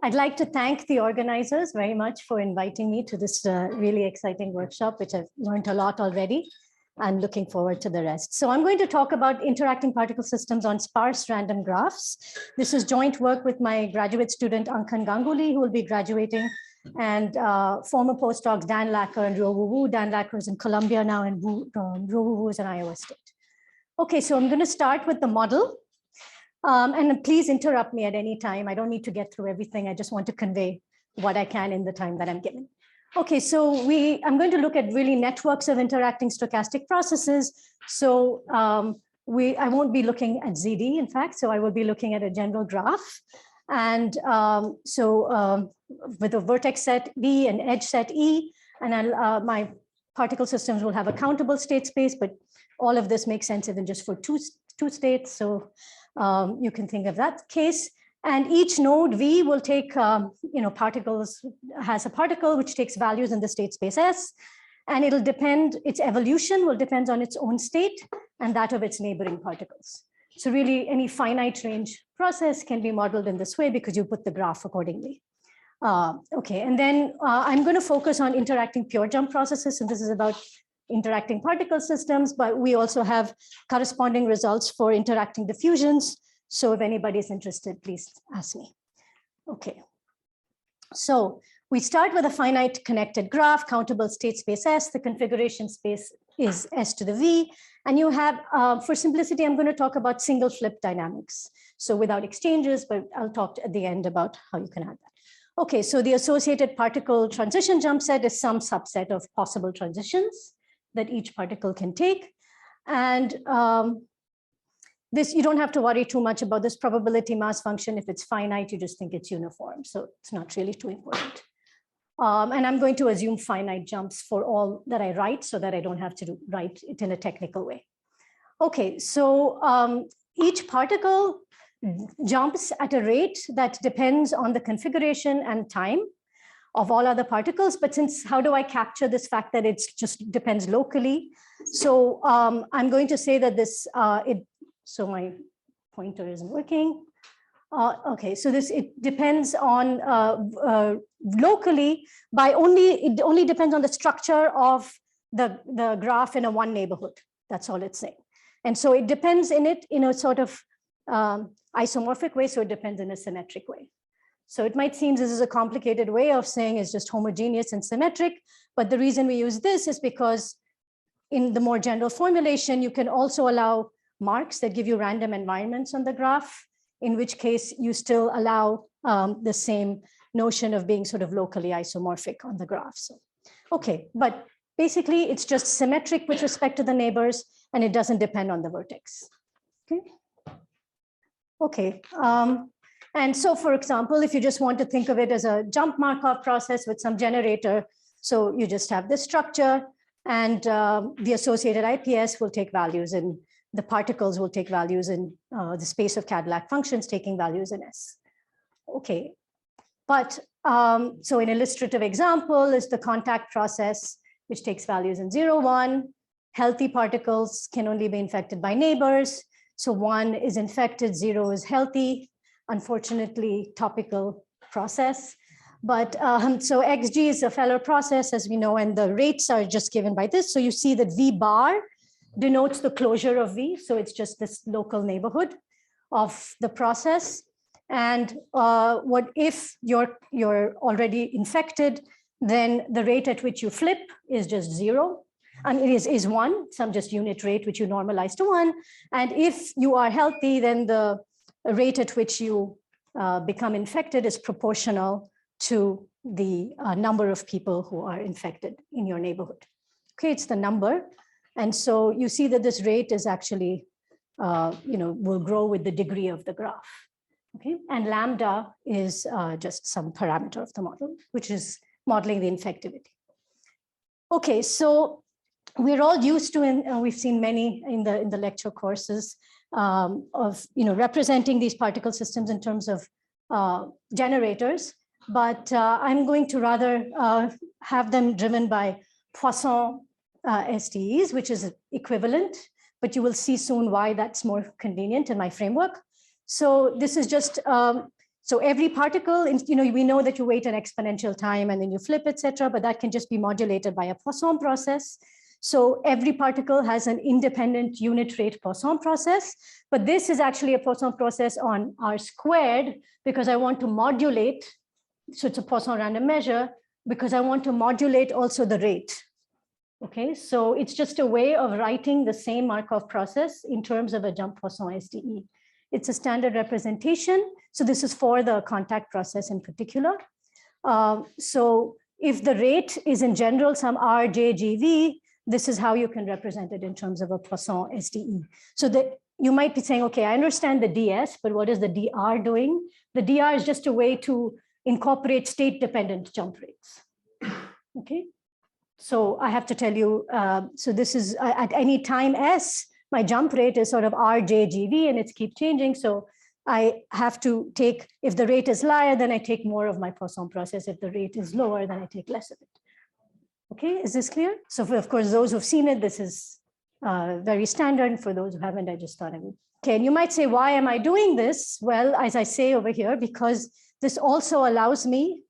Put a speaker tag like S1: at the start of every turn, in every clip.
S1: I'd like to thank the organizers very much for inviting me to this really exciting workshop, which I've learned a lot already. I'm looking forward to the rest. So I'm going to talk about interacting particle systems on sparse random graphs. This is joint work with my graduate student, Ankan Ganguly, who will be graduating, and former postdocs Dan Lacker and Ruowu Wu. Dan Lacker is in Columbia now, and Ruowu Wu is in Iowa State. Okay, so I'm going to start with the model. And please interrupt me at any time. I don't need to get through everything. I just want to convey what I can in the time that I'm given. Okay, so I'm going to look at really networks of interacting stochastic processes. So I won't be looking at ZD, in fact, so I will be looking at a general graph. And with a vertex set V and edge set E, and my particle systems will have a countable state space, but all of this makes sense even just for two states. So you can think of that case. And each node V will take, particles, has a particle which takes values in the state space S, and it'll depend, its evolution will depend on its own state and that of its neighboring particles. So really any finite range process can be modeled in this way because you put the graph accordingly. Okay, and then I'm going to focus on interacting pure jump processes. And this is about interacting particle systems, but we also have corresponding results for interacting diffusions. So if anybody is interested, please ask me. Okay, so we start with a finite connected graph, countable state space S. The configuration space is S to the V. And you have, for simplicity, I'm going to talk about single flip dynamics. So without exchanges, but I'll talk at the end about how you can add that. Okay, so the associated particle transition jump set is some subset of possible transitions that each particle can take. And this, you don't have to worry too much about this probability mass function. If it's finite, you just think it's uniform. So it's not really too important. And I'm going to assume finite jumps for all that I write so that I don't have to write it in a technical way. Okay, so each particle jumps at a rate that depends on the configuration and time of all other particles. But since, how do I capture this fact that it just depends locally? So I'm going to say that this, so my pointer isn't working. Okay, so it depends on locally by it only depends on the structure of the graph in a one neighborhood. That's all it's saying. And so it depends in it in a sort of isomorphic way, so it depends in a symmetric way. So it might seem this is a complicated way of saying it's just homogeneous and symmetric, but the reason we use this is because in the more general formulation, you can also allow marks that give you random environments on the graph, in which case you still allow the same notion of being sort of locally isomorphic on the graph. So, okay, but basically it's just symmetric with respect to the neighbors and it doesn't depend on the vertex. Okay. Okay. And so, for example, if you just want to think of it as a jump Markov process with some generator, so you just have this structure and the associated IPS will take values in the particles will take values in the space of Cadillac functions taking values in S. Okay, but so an illustrative example is the contact process, which takes values in 0, 1. Healthy particles can only be infected by neighbors. So 1 is infected, 0 is healthy. Unfortunately, topical process. But so XG is a Feller process, as we know, and the rates are just given by this. So you see that V bar denotes the closure of V. So it's just this local neighborhood of the process. And what if you're already infected, then the rate at which you flip is just 0. And it is 1, some just unit rate, which you normalize to 1. And if you are healthy, then the rate at which you become infected is proportional to the number of people who are infected in your neighborhood. Okay, it's the number. And so you see that this rate is actually, will grow with the degree of the graph. Okay, and lambda is just some parameter of the model, which is modeling the infectivity. Okay, so we're all used to, and we've seen many in the lecture courses of representing these particle systems in terms of generators, but I'm going to rather have them driven by Poisson STEs, which is equivalent, but you will see soon why that's more convenient in my framework. So this is just So every particle, we know that you wait an exponential time and then you flip, etc., but that can just be modulated by a Poisson process. So every particle has an independent unit rate Poisson process, but this is actually a Poisson process on R squared because I want to modulate. So it's a Poisson random measure because I want to modulate also the rate. Okay, so it's just a way of writing the same Markov process in terms of a jump Poisson SDE. It's a standard representation. So this is for the contact process in particular. So if the rate is in general some R, J, G, V, this is how you can represent it in terms of a Poisson SDE. So that you might be saying, okay, I understand the DS, but what is the DR doing? The DR is just a way to incorporate state-dependent jump rates. Okay, so I have to tell you, so this is at any time S, my jump rate is sort of R, J, G, V, and it's keep changing. So I have to take, if the rate is higher, then I take more of my Poisson process. If the rate is lower, then I take less of it. Okay, is this clear? So for, of course, those who've seen it, this is very standard. For those who haven't, I just thought I would. Okay, and you might say, why am I doing this? Well, as I say over here, because this also allows me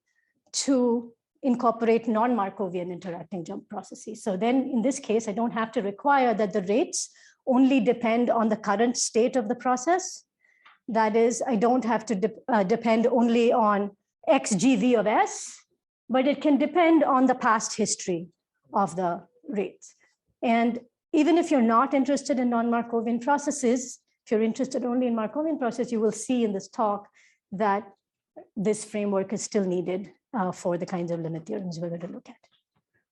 S1: to incorporate non-Markovian interacting jump processes. So then in this case, I don't have to require that the rates only depend on the current state of the process. That is, I don't have to depend only on XGV of S, but it can depend on the past history of the rates. And even if you're not interested in non-Markovian processes, if you're interested only in Markovian process, you will see in this talk that this framework is still needed for the kinds of limit theorems we're going to look at.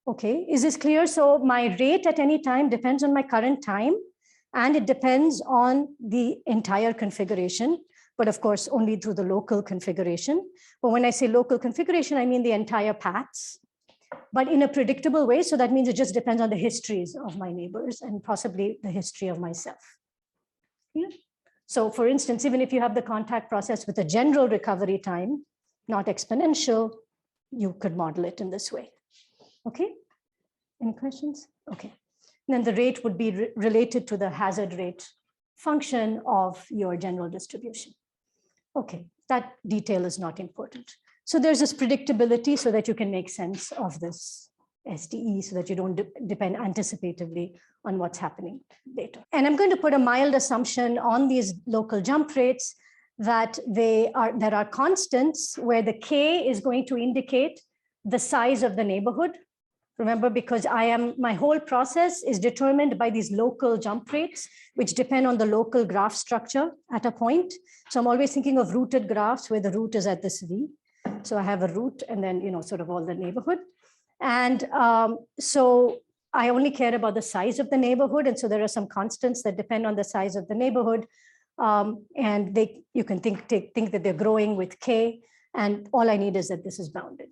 S1: Okay, is this clear? So my rate at any time depends on my current time, and it depends on the entire configuration, but of course only through the local configuration. But when I say local configuration, I mean the entire paths, but in a predictable way. So that means it just depends on the histories of my neighbors and possibly the history of myself. Yeah. So for instance, even if you have the contact process with a general recovery time, not exponential, you could model it in this way. Okay, any questions? Okay, and then the rate would be related to the hazard rate function of your general distribution. Okay, that detail is not important. So there's this predictability so that you can make sense of this SDE so that you don't depend anticipatively on what's happening later. And I'm going to put a mild assumption on these local jump rates that there are constants where the K is going to indicate the size of the neighborhood. Remember, because my whole process is determined by these local jump rates, which depend on the local graph structure at a point. So I'm always thinking of rooted graphs where the root is at this V. So I have a root and then, sort of all the neighborhood. And so I only care about the size of the neighborhood. And so there are some constants that depend on the size of the neighborhood. And you can think that they're growing with K. And all I need is that this is bounded.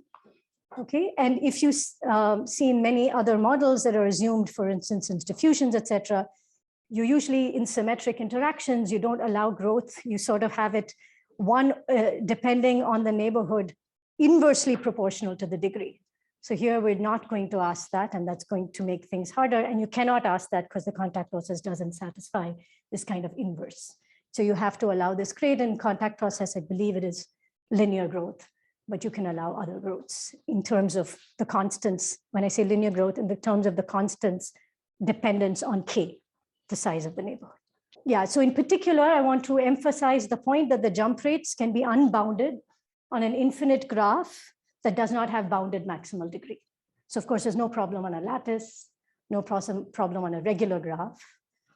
S1: Okay, and if you see in many other models that are assumed, for instance, in diffusions, etc., you usually in symmetric interactions, you don't allow growth. You sort of have it depending on the neighborhood, inversely proportional to the degree. So here we're not going to ask that, and that's going to make things harder. And you cannot ask that because the contact process doesn't satisfy this kind of inverse. So you have to allow this grade in contact process. I believe it is linear growth, but you can allow other growths in terms of the constants. When I say linear growth, in the terms of the constants dependence on K, the size of the neighborhood. Yeah, so in particular, I want to emphasize the point that the jump rates can be unbounded on an infinite graph that does not have bounded maximal degree. So of course, there's no problem on a lattice, no problem on a regular graph,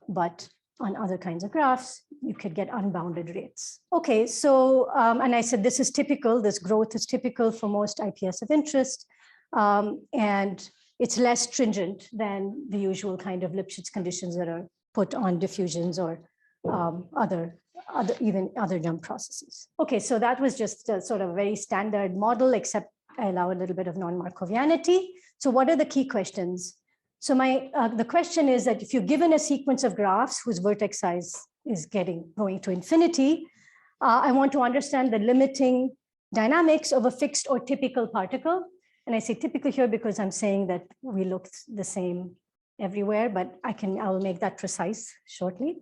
S1: but on other kinds of graphs, you could get unbounded rates. Okay, so, and I said this is typical, this growth is typical for most IPS of interest, and it's less stringent than the usual kind of Lipschitz conditions that are put on diffusions or even other jump processes. Okay, so that was just a sort of very standard model, except I allow a little bit of non-Markovianity. So what are the key questions? So the question is that if you're given a sequence of graphs whose vertex size is going to infinity, I want to understand the limiting dynamics of a fixed or typical particle. And I say typical here because I'm saying that we look the same everywhere, but I will make that precise shortly.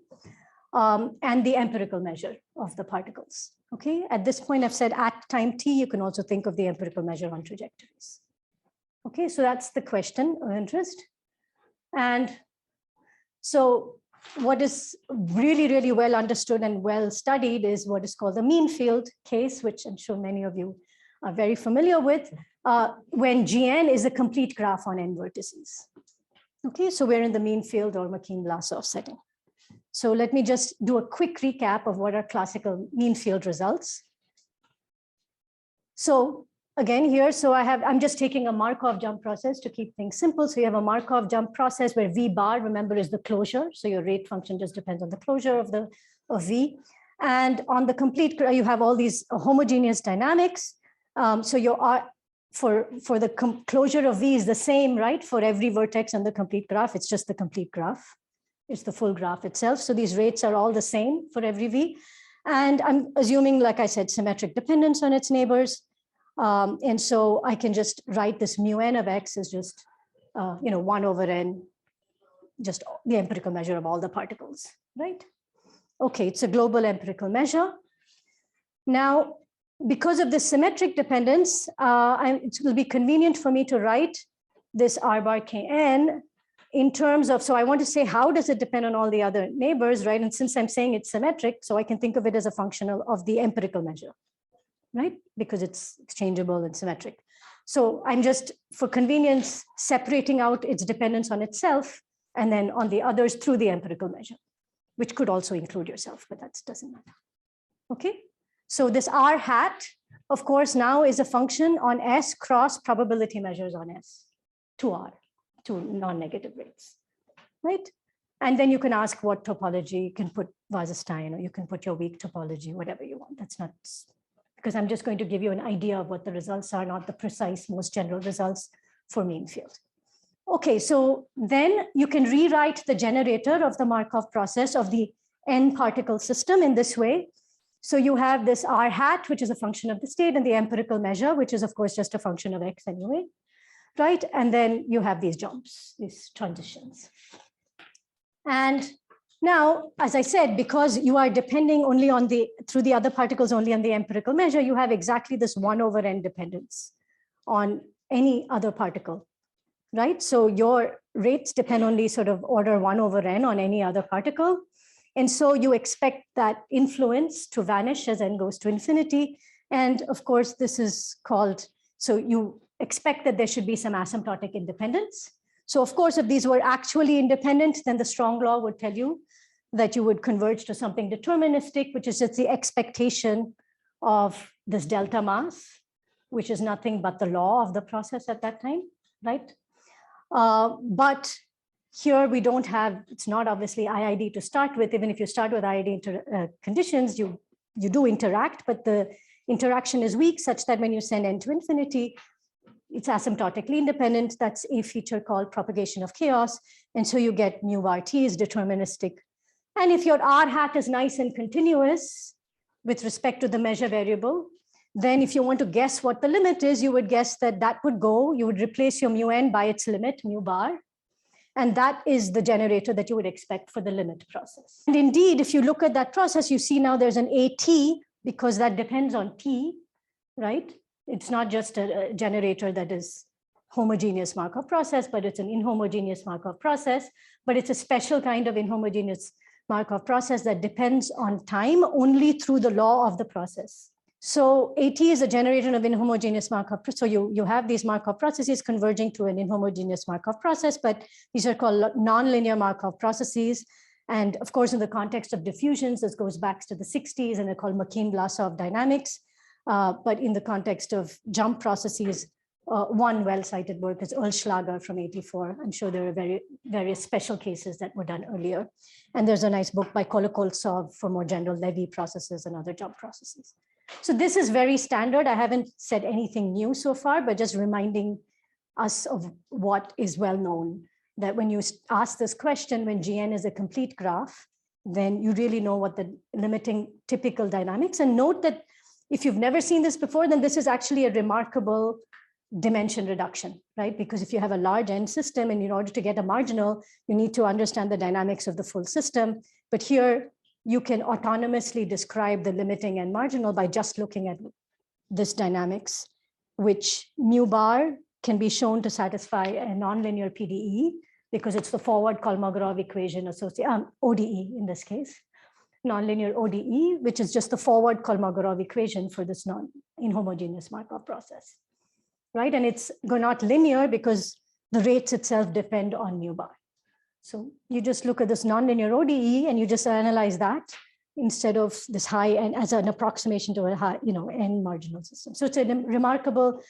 S1: And the empirical measure of the particles. Okay, at this point, I've said at time t, you can also think of the empirical measure on trajectories. Okay, so that's the question of interest. And so what is really, really well understood and well studied is what is called the mean field case, which I'm sure many of you are very familiar with, when Gn is a complete graph on n vertices. Okay, so we're in the mean field or McKean-Vlasov setting. So let me just do a quick recap of what are classical mean field results. So again here, so I'm just taking a Markov jump process to keep things simple. So you have a Markov jump process where V bar, remember, is the closure. So your rate function just depends on the closure of V. And on the complete, you have all these homogeneous dynamics. So for the closure of V is the same, right? For every vertex on the complete graph, it's just the complete graph. It's the full graph itself. So these rates are all the same for every V. And I'm assuming, like I said, symmetric dependence on its neighbors. And so I can just write this mu n of x as just, 1 over n, just the empirical measure of all the particles, right? Okay, it's a global empirical measure. Now, because of this symmetric dependence, it will be convenient for me to write this r bar kn in terms of, so I want to say, how does it depend on all the other neighbors, right? And since I'm saying it's symmetric, so I can think of it as a function of the empirical measure, right? Because it's exchangeable and symmetric. So I'm just, for convenience, separating out its dependence on itself and then on the others through the empirical measure, which could also include yourself, but that doesn't matter. Okay, so this r hat, of course, now is a function on S cross probability measures on S to R, to non-negative rates, right? And then you can ask what topology, you can put Wasserstein, or you can put your weak topology, whatever you want. That's not, because I'm just going to give you an idea of what the results are, not the precise, most general results for mean field. Okay, so then you can rewrite the generator of the Markov process of the n particle system in this way. So you have this r hat, which is a function of the state, and the empirical measure, which is of course just a function of x anyway, right? And then you have these jumps, these transitions. And now, as I said, because you are depending only on through the other particles only on the empirical measure, you have exactly this 1 over n dependence on any other particle, right? So your rates depend only sort of order 1 over n on any other particle. And so you expect that influence to vanish as n goes to infinity. And of course, this is called, so you expect that there should be some asymptotic independence. So of course, if these were actually independent, then the strong law would tell you that you would converge to something deterministic, which is just the expectation of this delta mass, which is nothing but the law of the process at that time, right? But here we don't have, it's not obviously IID to start with. Even if you start with IID conditions, you do interact, but the interaction is weak such that when you send n to infinity, it's asymptotically independent. That's a feature called propagation of chaos. And so you get mu bar t is deterministic. And if your r hat is nice and continuous with respect to the measure variable, then if you want to guess what the limit is, you would guess that that would go, you would replace your mu n by its limit, mu bar. And that is the generator that you would expect for the limit process. And indeed, if you look at that process, you see now there's an AT because that depends on T, right? It's not just a generator that is homogeneous Markov process, but it's an inhomogeneous Markov process. But it's a special kind of inhomogeneous Markov process that depends on time only through the law of the process. So AT is a generator of inhomogeneous Markov. So you have these Markov processes converging to an inhomogeneous Markov process, but these are called nonlinear Markov processes. And of course, in the context of diffusions, this goes back to the 60s and they're called McKean-Vlasov dynamics. But in the context of jump processes, one well-cited work is Erlschlager from '84. I'm sure there are various special cases that were done earlier. And there's a nice book by Kolokoltsov for more general Levy processes and other jump processes. So this is very standard. I haven't said anything new so far, but just reminding us of what is well known, that when you ask this question, when Gn is a complete graph, then you really know what the limiting typical dynamics. And note that if you've never seen this before, then this is actually a remarkable dimension reduction, right? Because if you have a large n system and in order to get a marginal, you need to understand the dynamics of the full system. But here you can autonomously describe the limiting and marginal by just looking at this dynamics, which mu bar can be shown to satisfy a nonlinear PDE because it's the forward Kolmogorov equation associated, ODE in this case, nonlinear ODE, which is just the forward Kolmogorov equation for this non-inhomogeneous Markov process, right? And it's not linear because the rates itself depend on mu bar. So you just look at this nonlinear ODE and you just analyze that instead of this high n as an approximation to a high, n marginal system. So it's a remarkable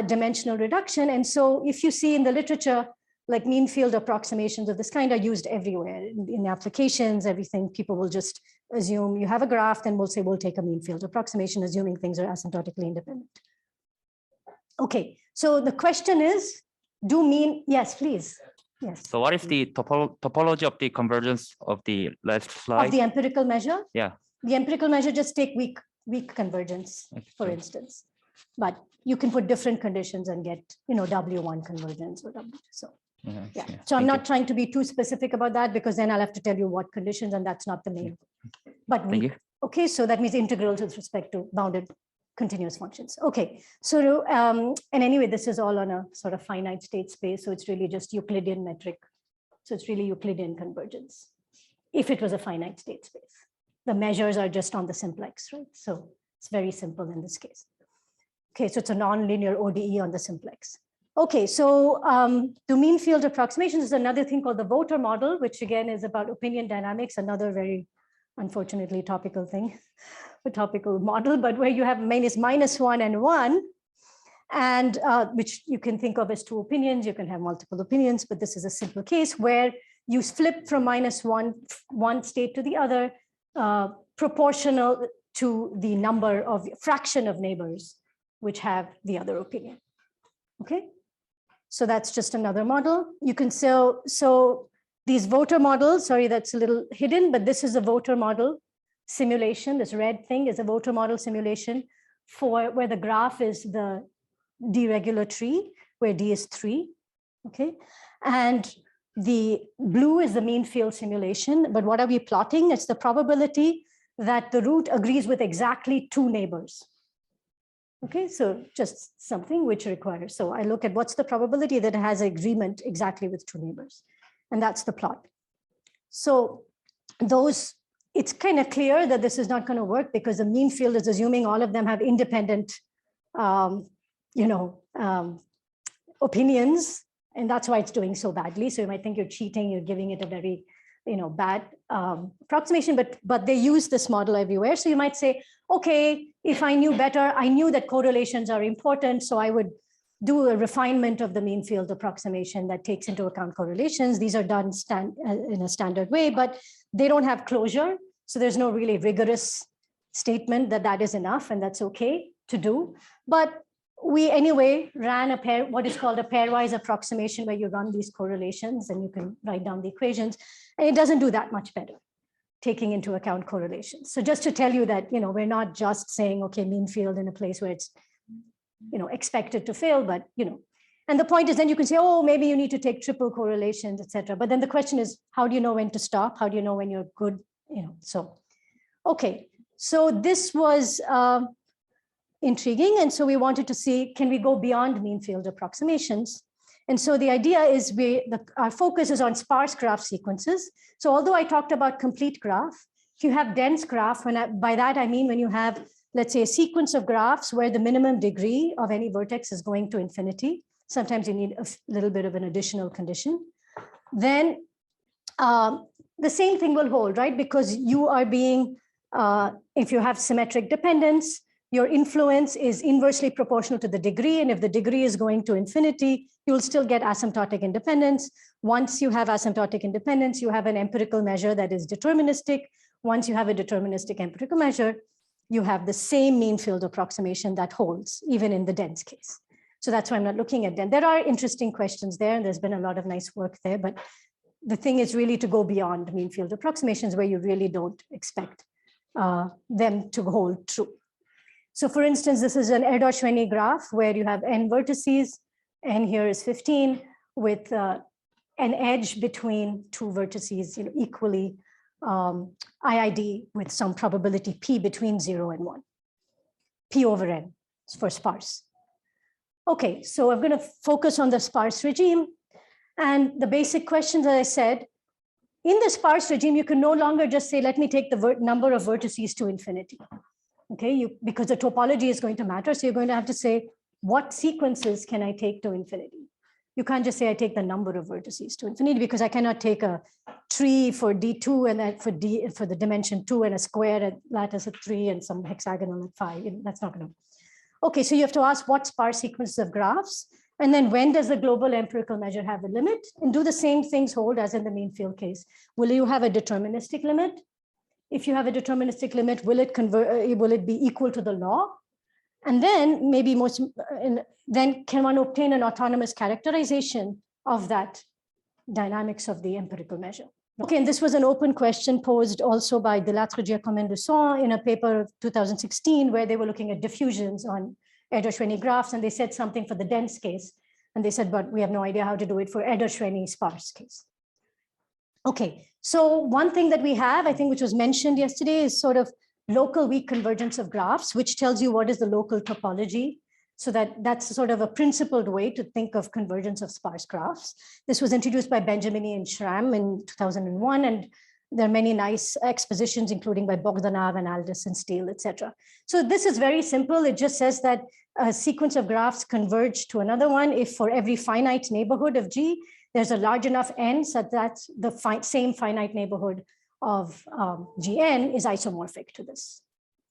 S1: dimensional reduction. And so if you see in the literature, like mean field approximations of this kind are used everywhere in applications, everything. People will just assume you have a graph, then we'll say we'll take a mean field approximation, assuming things are asymptotically independent. Okay, so the question is, yes, please. Yes.
S2: So what is the topology of the convergence of the last slide?
S1: Of the empirical measure?
S2: Yeah.
S1: The empirical measure just take weak convergence, for instance. But you can put different conditions and get, W1 convergence or W2. So, yeah. So I'm not trying to be too specific about that because then I'll have to tell you what conditions, and that's not the main. But okay, so that means integrals with respect to bounded continuous functions. Okay, so and anyway, this is all on a sort of finite state space, so it's really just Euclidean metric. So it's really Euclidean convergence. If it was a finite state space, the measures are just on the simplex, right? So it's very simple in this case. Okay, so it's a nonlinear ODE on the simplex. Okay, so the mean field approximation is another thing called the voter model, which again is about opinion dynamics, another very unfortunately topical thing, a topical model, but where you have -1 and 1, and which you can think of as two opinions. You can have multiple opinions, but this is a simple case where you flip from one state to the other, proportional to the number of fraction of neighbors which have the other opinion. Okay, so that's just another model. You can so these voter models, sorry, that's a little hidden, but this is a voter model simulation. This red thing is a voter model simulation for where the graph is the D-regular tree, where D is 3, okay? And the blue is the mean field simulation, but what are we plotting? It's the probability that the root agrees with exactly 2 neighbors. Okay, so just something which requires, so I look at what's the probability that it has agreement exactly with 2 neighbors. And that's the plot. So it's kind of clear that this is not going to work because the mean field is assuming all of them have independent, opinions, and that's why it's doing so badly. So you might think you're cheating, you're giving it a very, bad approximation, but they use this model everywhere. So you might say, okay, if I knew better, I knew that correlations are important, so I would do a refinement of the mean field approximation that takes into account correlations. These are done in a standard way, but they don't have closure. So there's no really rigorous statement that is enough and that's okay to do. But we anyway ran what is called a pairwise approximation where you run these correlations and you can write down the equations, and it doesn't do that much better, taking into account correlations. So just to tell you that, we're not just saying, okay, mean field in a place where it's expected to fail, but and the point is then you can say, oh, maybe you need to take triple correlations, etc. But then the question is, how do you know when to stop? How do you know when you're good? So, okay. So this was intriguing. And so we wanted to see, can we go beyond mean field approximations? And so the idea is our focus is on sparse graph sequences. So although I talked about complete graph, if you have dense graph, by that I mean when you have, let's say, a sequence of graphs where the minimum degree of any vertex is going to infinity. Sometimes you need a little bit of an additional condition. Then the same thing will hold, right? Because you are being, if you have symmetric dependence, your influence is inversely proportional to the degree. And if the degree is going to infinity, you will still get asymptotic independence. Once you have asymptotic independence, you have an empirical measure that is deterministic. Once you have a deterministic empirical measure, you have the same mean field approximation that holds, even in the dense case. So that's why I'm not looking at them. There are interesting questions there, and there's been a lot of nice work there, but the thing is really to go beyond mean field approximations where you really don't expect them to hold true. So for instance, this is an Erdős-Renyi graph where you have n vertices, n here is 15, with an edge between 2 vertices equally IID with some probability P between 0 and 1. P over N for sparse. Okay, so I'm going to focus on the sparse regime. And the basic questions that I said, in the sparse regime, you can no longer just say, let me take the number of vertices to infinity. Okay, because the topology is going to matter. So you're going to have to say, what sequences can I take to infinity? You can't just say I take the number of vertices to infinity, because I cannot take a tree for D2 and then for the dimension 2 and a square at lattice at 3 and some hexagonal at 5. That's not going to. Okay, so you have to ask what sparse sequences of graphs, and then when does the global empirical measure have a limit, and do the same things hold as in the mean field case. Will you have a deterministic limit? If you have a deterministic limit, will it be equal to the law? And then maybe then can one obtain an autonomous characterization of that dynamics of the empirical measure? Okay, and this was an open question posed also by Delattre, Giacomo, and Dusson in a paper of 2016, where they were looking at diffusions on Erdős-Renyi graphs, and they said something for the dense case. And they said, but we have no idea how to do it for Erdős-Renyi sparse case. Okay, so one thing that we have, I think, which was mentioned yesterday, is sort of local weak convergence of graphs, which tells you what is the local topology. So that's sort of a principled way to think of convergence of sparse graphs. This was introduced by Benjamini and Schramm in 2001, and there are many nice expositions, including by Bogdanov and Aldous and Steele, etc. So this is very simple. It just says that a sequence of graphs converge to another one if for every finite neighborhood of G, there's a large enough n so that the same finite neighborhood of Gn is isomorphic to this.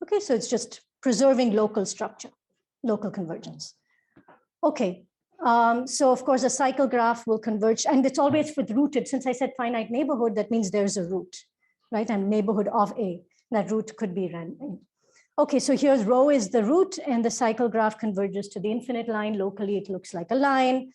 S1: Okay, so it's just preserving local structure, local convergence. Okay, so of course a cycle graph will converge, and it's always with rooted. Since I said finite neighborhood, that means there's a root, right? And neighborhood of A, that root could be random. Okay, so here's rho is the root, and the cycle graph converges to the infinite line. Locally, it looks like a line.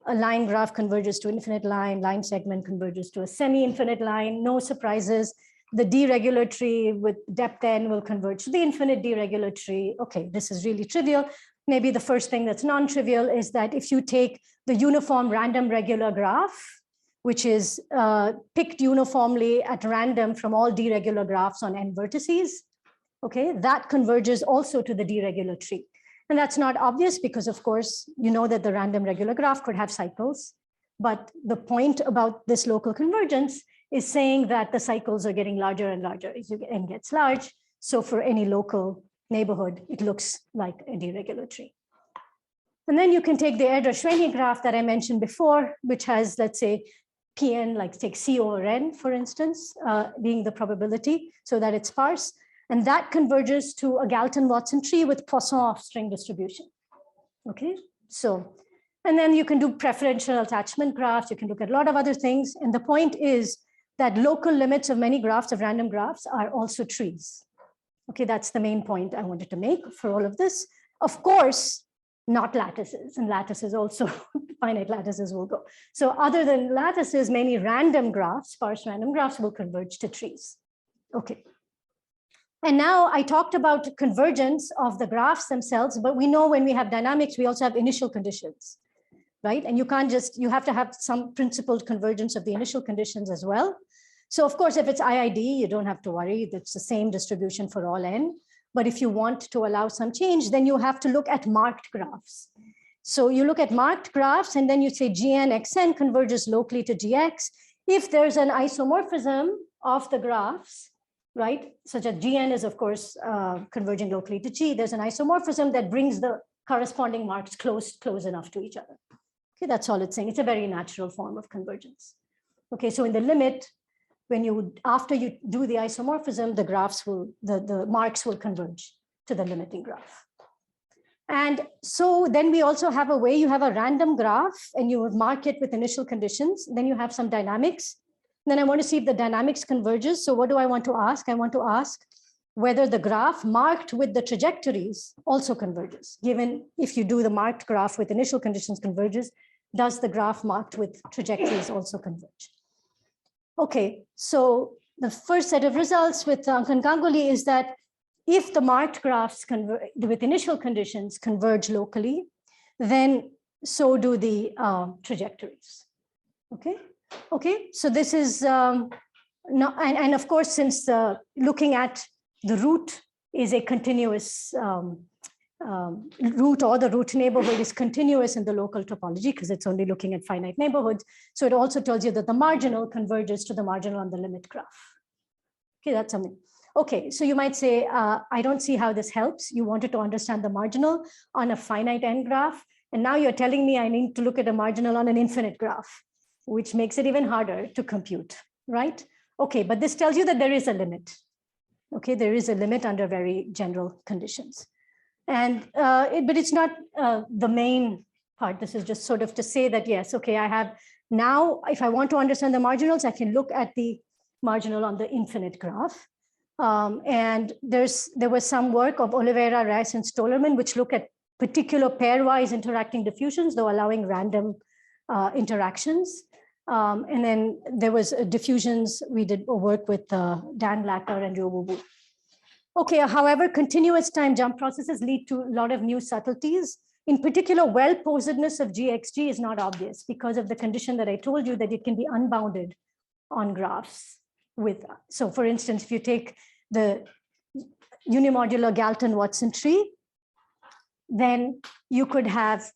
S1: A line graph converges to infinite line. Line segment converges to a semi-infinite line. No surprises. The deregular tree with depth n will converge to the infinite deregular tree. Okay, this is really trivial. Maybe the first thing that's non-trivial is that if you take the uniform random regular graph, which is picked uniformly at random from all deregular graphs on n vertices, okay, that converges also to the deregular tree. And that's not obvious because, of course, you know that the random regular graph could have cycles. But the point about this local convergence is saying that the cycles are getting larger and larger as n gets large. So for any local neighborhood, it looks like a deregular tree. And then you can take the Erdős-Renyi graph that I mentioned before, which has, let's say, Pn, like take C over n, for instance, being the probability, so that it's sparse. And that converges to a Galton-Watson tree with Poisson offspring distribution. Okay, so, and then you can do preferential attachment graphs. You can look at a lot of other things. And the point is that local limits of many graphs, of random graphs, are also trees. Okay, that's the main point I wanted to make for all of this. Of course, not lattices, and lattices also, finite lattices will go. So other than lattices, many random graphs, sparse random graphs will converge to trees. Okay. And now I talked about convergence of the graphs themselves, but we know when we have dynamics, we also have initial conditions, right? And you can't just, you have to have some principled convergence of the initial conditions as well. So of course, if it's IID, you don't have to worry. It's the same distribution for all n. But if you want to allow some change, then you have to look at marked graphs. So you look at marked graphs, and then you say Gn xn converges locally to Gx. If there's an isomorphism of the graphs, right, such that Gn is, of course, converging locally to G, there's an isomorphism that brings the corresponding marks close enough to each other. Okay, that's all it's saying. It's a very natural form of convergence. Okay, so in the limit, when you, after you do the isomorphism, the graphs will, the marks will converge to the limiting graph. And so then we also have a way, you have a random graph and you mark it with initial conditions. Then you have some dynamics. Then I want to see if the dynamics converges. So what do I want to ask? I want to ask whether the graph marked with the trajectories also converges. Given if you do the marked graph with initial conditions converges, does the graph marked with trajectories also converge? Okay, so the first set of results with Ankan Ganguly is that if the marked graphs with initial conditions converge locally, then so do the trajectories. Okay. Okay, so this is No, and of course, since looking at the root is a continuous root, or the root neighborhood is continuous in the local topology because it's only looking at finite neighborhoods. So it also tells you that the marginal converges to the marginal on the limit graph. Okay, that's something. Okay, so you might say, I don't see how this helps. You wanted to understand the marginal on a finite n graph. And now you're telling me I need to look at a marginal on an infinite graph, which makes it even harder to compute, right? Okay, but this tells you that there is a limit. Okay, there is a limit under very general conditions. And but it's not the main part. This is just sort of to say that, yes, okay, I have now, if I want to understand the marginals, I can look at the marginal on the infinite graph. And there was some work of Oliveira, Rice, and Stollerman, which look at particular pairwise interacting diffusions, though allowing random interactions. And then there was diffusions, we did work with Dan Lacker and Joe Wu. Okay, however, continuous time jump processes lead to a lot of new subtleties. In particular, well-posedness of GXG is not obvious because of the condition that I told you that it can be unbounded on graphs with. So for instance, if you take the unimodular Galton-Watson tree, then you could have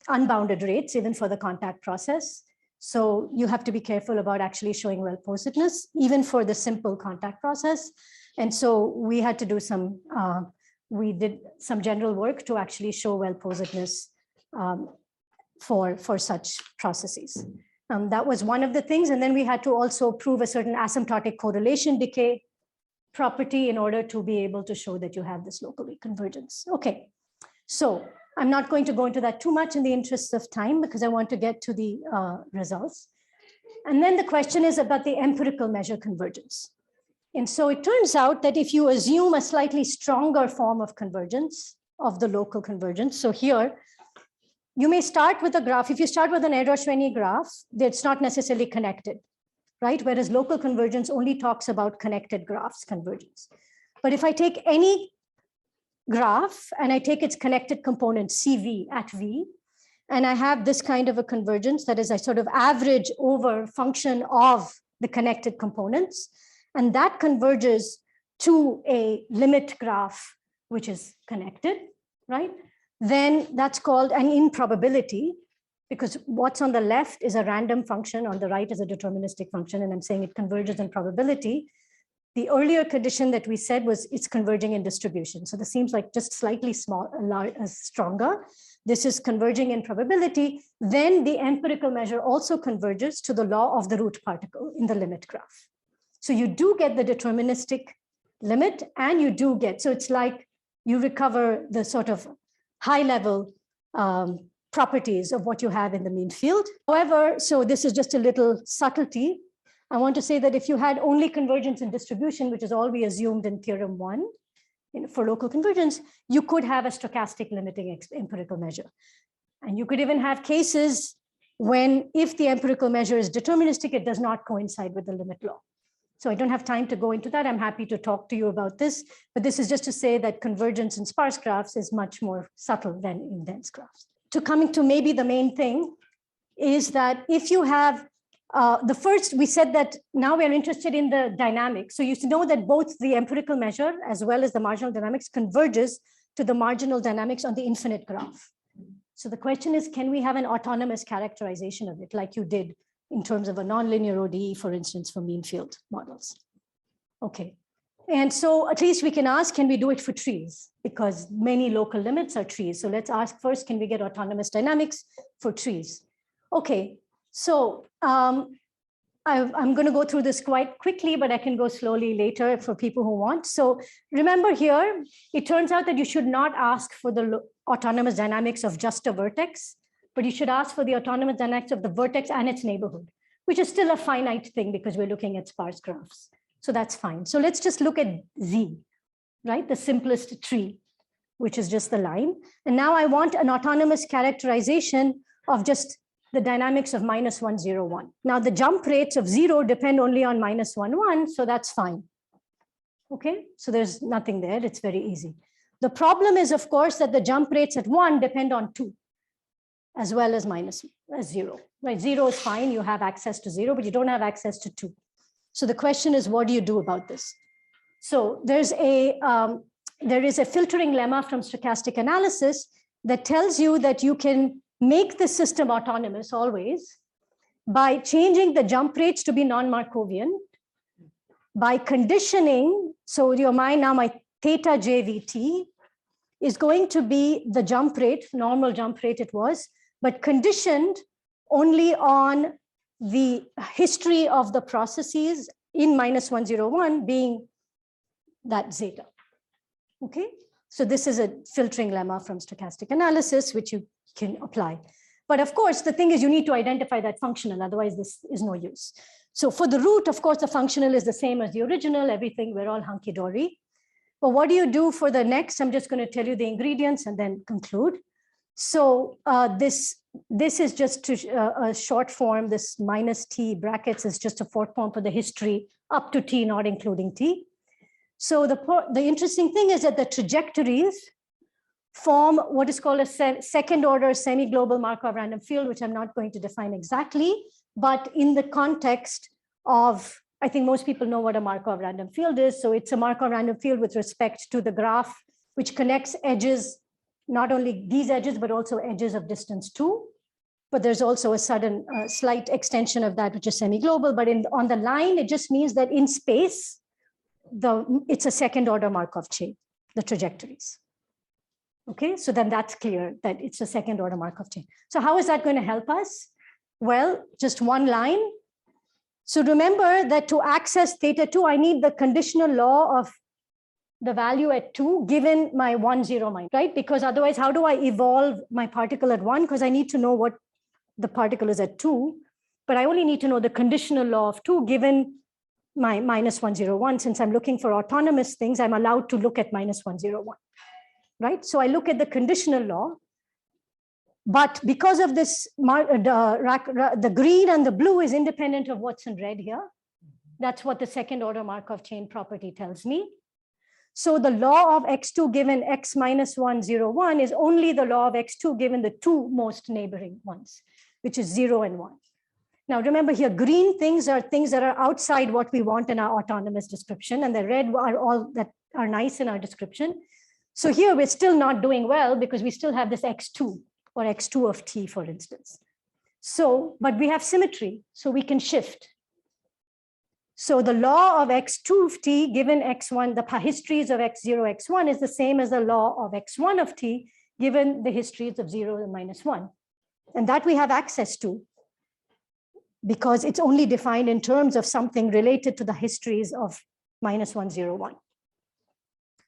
S1: unbounded rates even for the contact process. So you have to be careful about actually showing well-posedness, even for the simple contact process. And so we had to do some, we did some general work to actually show well-posedness for such processes. That was one of the things. And then we had to also prove a certain asymptotic correlation decay property in order to be able to show that you have this local convergence. Okay, so I'm not going to go into that too much in the interest of time because I want to get to the results. And then the question is about the empirical measure convergence. And so it turns out that if you assume a slightly stronger form of convergence of the local convergence, so here, you may start with a graph. If you start with an Erdős-Renyi graph, it's not necessarily connected, right? Whereas local convergence only talks about connected graphs convergence. But if I take any graph and I take its connected component CV at V, and I have this kind of a convergence, that is I sort of average over function of the connected components, and that converges to a limit graph, which is connected, right? Then that's called an improbability, because what's on the left is a random function, on the right is a deterministic function, and I'm saying it converges in probability. The earlier condition that we said was it's converging in distribution. So this seems like just slightly stronger. This is converging in probability. Then the empirical measure also converges to the law of the root particle in the limit graph. So you do get the deterministic limit, and you do get, so it's like you recover the sort of high level properties of what you have in the mean field. However, so this is just a little subtlety. I want to say that if you had only convergence in distribution, which is all we assumed in theorem 1 for local convergence, you could have a stochastic limiting empirical measure. And you could even have cases when, if the empirical measure is deterministic, it does not coincide with the limit law. So I don't have time to go into that. I'm happy to talk to you about this, but this is just to say that convergence in sparse graphs is much more subtle than in dense graphs. To coming to maybe the main thing is that if you have the first, we said that now we're interested in the dynamics. So you know that both the empirical measure as well as the marginal dynamics converges to the marginal dynamics on the infinite graph. So the question is, can we have an autonomous characterization of it like you did in terms of a nonlinear ODE, for instance, for mean field models? Okay. And so at least we can ask, can we do it for trees? Because many local limits are trees. So let's ask first, can we get autonomous dynamics for trees? Okay. So I'm going to go through this quite quickly, but I can go slowly later for people who want. So remember here, it turns out that you should not ask for the autonomous dynamics of just a vertex, but you should ask for the autonomous dynamics of the vertex and its neighborhood, which is still a finite thing because we're looking at sparse graphs. So that's fine. So let's just look at Z, right? The simplest tree, which is just the line. And now I want an autonomous characterization of just the dynamics of -1, 0, 1. Now the jump rates of 0 depend only on -1, 1, so that's fine. Okay, so there's nothing there, it's very easy. The problem is, of course, that the jump rates at 1 depend on 2, as well as -0, right? 0 is fine, you have access to 0, but you don't have access to 2. So the question is, what do you do about this? So there is a filtering lemma from stochastic analysis that tells you that you can make the system autonomous always by changing the jump rates to be non-Markovian, by conditioning. So your mind now, my theta JVT is going to be the jump rate, normal jump rate it was, but conditioned only on the history of the processes in -101 being that zeta. Okay, so this is a filtering lemma from stochastic analysis, which you can apply. But of course, the thing is you need to identify that functional, otherwise this is no use. So for the root, of course, the functional is the same as the original, everything, we're all hunky-dory. But what do you do for the next? I'm just going to tell you the ingredients and then conclude. So this is just a short form, this minus t brackets is just a short form for the history up to t, not including t. So the interesting thing is that the trajectories form what is called a second order semi-global Markov random field, which I'm not going to define exactly, but in the context of, I think most people know what a Markov random field is. So it's a Markov random field with respect to the graph, which connects edges, not only these edges, but also edges of distance 2. But there's also a sudden slight extension of that, which is semi-global. But on the line, it just means that in space, it's a second order Markov chain, the trajectories. Okay, so then that's clear that it's a second order Markov chain. So how is that going to help us? Well, just one line. So remember that to access theta 2, I need the conditional law of the value at 2 given my 1, 0 minus, right? Because otherwise, how do I evolve my particle at 1? Because I need to know what the particle is at 2, but I only need to know the conditional law of 2 given my -101. Since I'm looking for autonomous things, I'm allowed to look at -101, right? So I look at the conditional law, but because of this, the green and the blue is independent of what's in red here. That's what the second order Markov chain property tells me. So the law of x2 given x -101 is only the law of x2 given the two most neighboring ones, which is 0 and 1. Now, remember here, green things are things that are outside what we want in our autonomous description, and the red are all that are nice in our description. So here we're still not doing well because we still have this x2 or x2 of t, for instance. So, but we have symmetry, so we can shift. So the law of x2 of t given x1, the histories of x0, x1 is the same as the law of x1 of t given the histories of 0 and -1. And that we have access to because it's only defined in terms of something related to the histories of -101.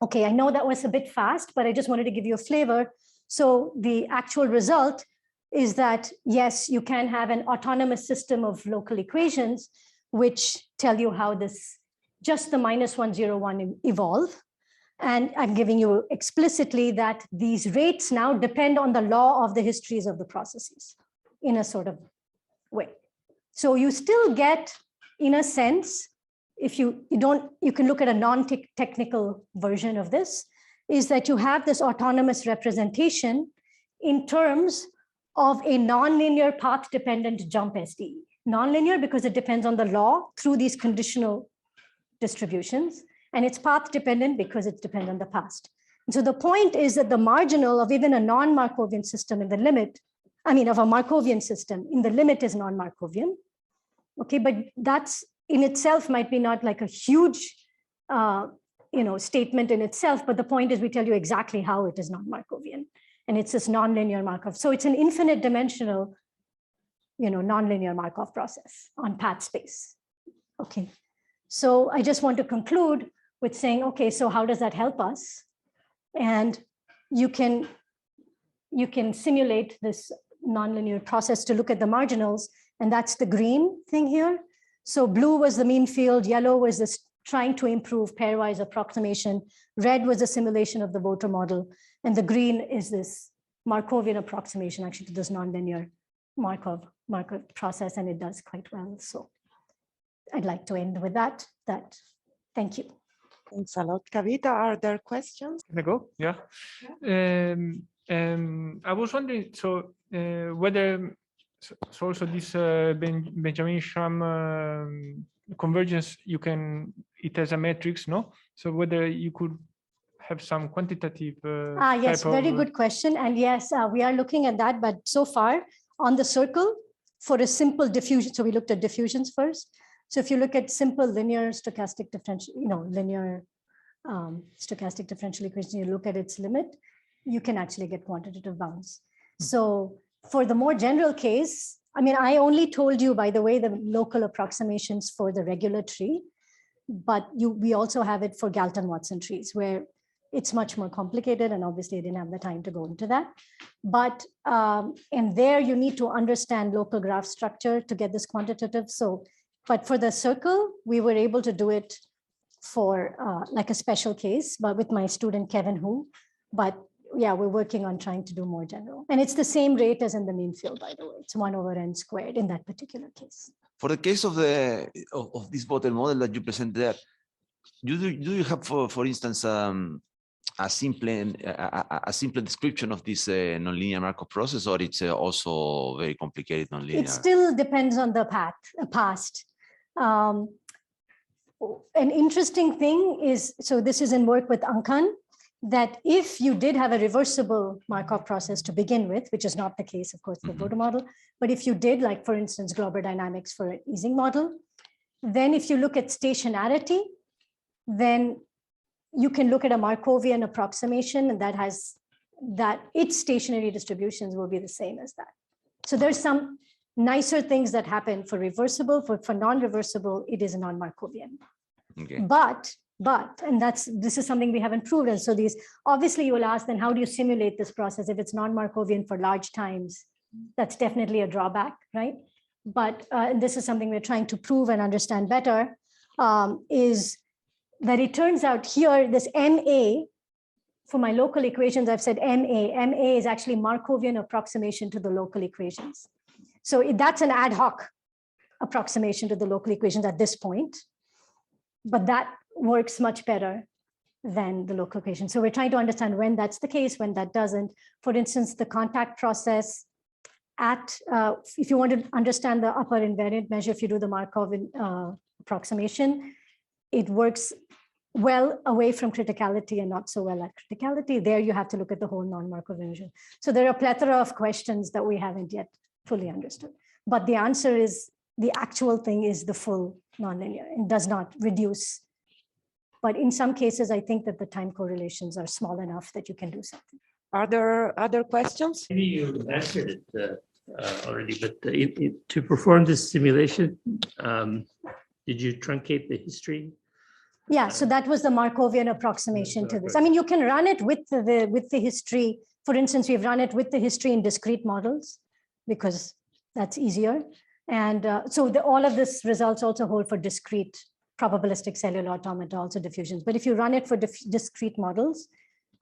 S1: Okay, I know that was a bit fast, but I just wanted to give you a flavor. So the actual result is that, yes, you can have an autonomous system of local equations which tell you how this, just the -101 evolve. And I'm giving you explicitly that these rates now depend on the law of the histories of the processes in a sort of way. So you still get, in a sense, if you can look at a non-technical version of this, is that you have this autonomous representation in terms of a nonlinear path-dependent jump SDE. Nonlinear because it depends on the law through these conditional distributions, and it's path-dependent because it depends on the past. And so the point is that the marginal of even a non-Markovian system in the limit, of a Markovian system in the limit is non-Markovian. Okay, but that's in itself might be not like a huge statement in itself, but the point is we tell you exactly how it is non-Markovian, and it's this nonlinear Markov. So it's an infinite dimensional, nonlinear Markov process on path space. Okay, so I just want to conclude with saying, okay, so how does that help us? And you can simulate this nonlinear process to look at the marginals, and that's the green thing here. So blue was the mean field, yellow was this trying to improve pairwise approximation, red was a simulation of the voter model, and the green is this Markovian approximation actually to this nonlinear Markov process, and it does quite well. So I'd like to end with that. Thank you.
S3: Thanks a lot. Kavita, are there questions?
S4: Can I go? Yeah. I was wondering, so So also this Benjamin convergence, it has a matrix, no? So whether you could have some quantitative
S1: yes, very good question. And yes, we are looking at that, but so far on the circle for a simple diffusion, so we looked at diffusions first. So if you look at simple linear stochastic differential, linear stochastic differential equation, you look at its limit, you can actually get quantitative bounds. So for the more general case, I mean, I only told you, by the way, the local approximations for the regular tree, but we also have it for Galton-Watson trees, where it's much more complicated, and obviously I didn't have the time to go into that. But and there you need to understand local graph structure to get this quantitative. So, but for the circle, we were able to do it for like a special case, but with my student Kevin Hu. But yeah, we're working on trying to do more general. And it's the same rate as in the mean field, by the way. It's 1/n squared in that particular case.
S5: For the case of this bottle model that you present there, do you have, for instance, a simple description of this nonlinear Markov process, or it's also very complicated nonlinear?
S1: It still depends on the past. An interesting thing is, so this is in work with Ankan, that if you did have a reversible Markov process to begin with, which is not the case, of course, the Voda model, but if you did, like, for instance, Glauber dynamics for an Ising model, then if you look at stationarity, then you can look at a Markovian approximation, and that has its stationary distributions will be the same as that. So there's some nicer things that happen for reversible. For non-reversible, it is a non-Markovian.
S5: Okay.
S1: But and this is something we haven't proved. And so these, obviously you will ask, then how do you simulate this process if it's non-Markovian for large times? That's definitely a drawback, right? But and this is something we're trying to prove and understand better, is that it turns out here, this MA, for my local equations, I've said MA is actually Markovian approximation to the local equations. So that's an ad hoc approximation to the local equations at this point, but that works much better than the local equation. So we're trying to understand when that's the case, when that doesn't. For instance, the contact process if you want to understand the upper invariant measure, if you do the Markov approximation, it works well away from criticality and not so well at criticality. There you have to look at the whole non-Markov measure. So there are a plethora of questions that we haven't yet fully understood. But the answer is, the actual thing is the full nonlinear and does not reduce. But in some cases, I think that the time correlations are small enough that you can do something.
S3: Are there other questions?
S6: Maybe you answered it already, but to perform this simulation, did you truncate the history?
S1: Yeah, so that was the Markovian approximation to this. I mean, you can run it with the history. For instance, we've run it with the history in discrete models because that's easier. And so all of this results also hold for discrete probabilistic cellular automata, also diffusions. But if you run it for discrete models,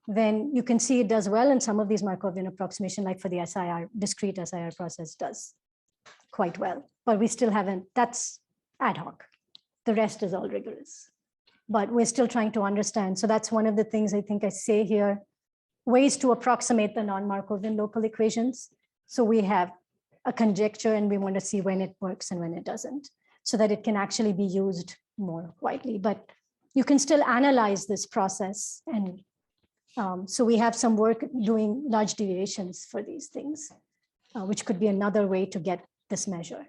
S1: then you can see it does well. And some of these Markovian approximation, like for the SIR, discrete SIR process, does quite well. But we still haven't, that's ad hoc. The rest is all rigorous. But we're still trying to understand. So that's one of the things I think I say here, ways to approximate the non-Markovian local equations. So we have a conjecture and we want to see when it works and when it doesn't, so that it can actually be used more widely. But you can still analyze this process. And so we have some work doing large deviations for these things, which could be another way to get this measure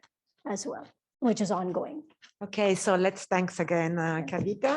S1: as well, which is ongoing.
S3: Okay, so let's thanks again, Kavita.